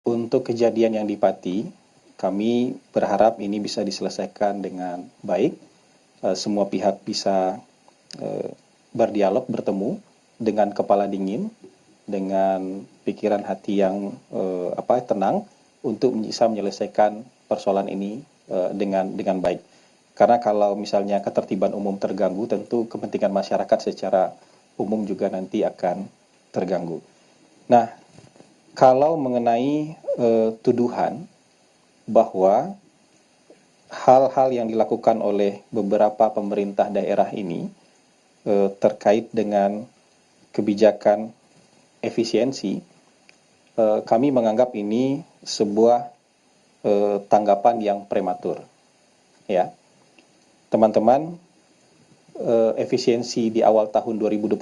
Untuk kejadian yang di Pati, kami berharap ini bisa diselesaikan dengan baik. Semua pihak bisa berdialog, bertemu dengan kepala dingin, dengan pikiran hati yang tenang untuk bisa menyelesaikan persoalan ini dengan baik. Karena kalau misalnya ketertiban umum terganggu, tentu kepentingan masyarakat secara umum juga nanti akan terganggu. Nah, kalau mengenai tuduhan bahwa hal-hal yang dilakukan oleh beberapa pemerintah daerah ini terkait dengan kebijakan efisiensi, kami menganggap ini sebuah tanggapan yang prematur. Ya, teman-teman, efisiensi di awal tahun 2025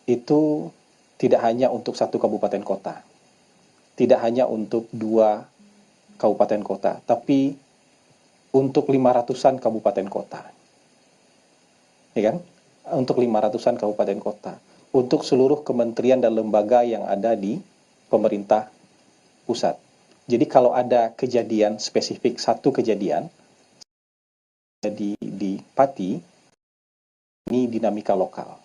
itu tidak hanya untuk satu kabupaten kota, tidak hanya untuk 2 kabupaten kota, tapi untuk 500-an kabupaten kota. Ya kan? Untuk 500-an kabupaten kota. Untuk seluruh kementerian dan lembaga yang ada di pemerintah pusat. Jadi kalau ada kejadian spesifik, satu kejadian di Pati, ini dinamika lokal.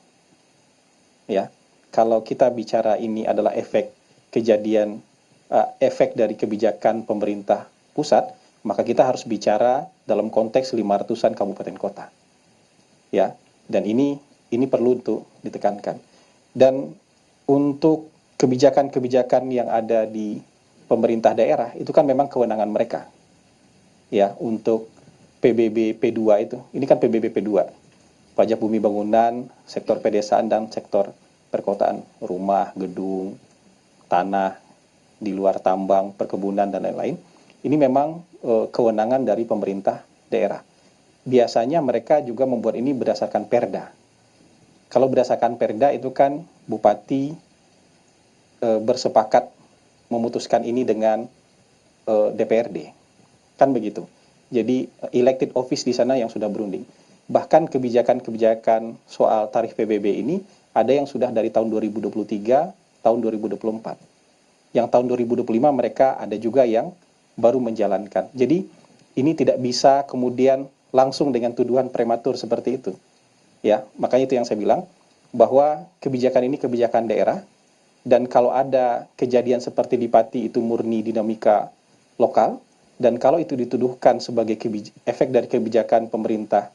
Ya, kalau kita bicara ini adalah efek dari kebijakan pemerintah pusat, maka kita harus bicara dalam konteks 500-an kabupaten kota. Ya, dan ini perlu untuk ditekankan. Dan untuk kebijakan-kebijakan yang ada di pemerintah daerah itu kan memang kewenangan mereka. Ya, untuk PBB P2 itu. Ini kan PBB P2. Pajak bumi bangunan, sektor pedesaan dan sektor perkotaan, rumah, gedung, tanah di luar tambang, perkebunan dan lain-lain. Ini memang kewenangan dari pemerintah daerah. Biasanya mereka juga membuat ini berdasarkan perda. Kalau berdasarkan perda itu kan bupati bersepakat memutuskan ini dengan DPRD. Kan begitu. Jadi elected office di sana yang sudah berunding. Bahkan kebijakan-kebijakan soal tarif PBB ini ada yang sudah dari tahun 2023, tahun 2024. Yang tahun 2025 mereka ada juga yang baru menjalankan. Jadi ini tidak bisa kemudian langsung dengan tuduhan prematur seperti itu. Ya, makanya itu yang saya bilang bahwa kebijakan ini kebijakan daerah, dan kalau ada kejadian seperti di Pati itu murni dinamika lokal, dan kalau itu dituduhkan sebagai efek dari kebijakan pemerintah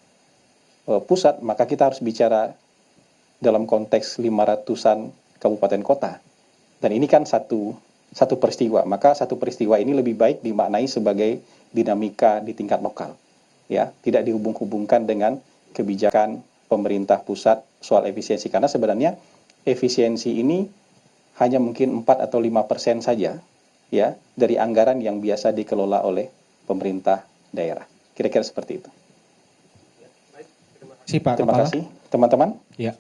pusat, maka kita harus bicara dalam konteks 500-an kabupaten kota. Dan ini kan satu peristiwa, maka satu peristiwa ini lebih baik dimaknai sebagai dinamika di tingkat lokal. Ya, tidak dihubung-hubungkan dengan kebijakan pemerintah pusat soal efisiensi, karena sebenarnya efisiensi ini hanya mungkin 4 atau 5% saja ya dari anggaran yang biasa dikelola oleh pemerintah daerah. Kira-kira seperti itu. Terima kasih Pak Terima Kepala. kasih teman-teman. Ya.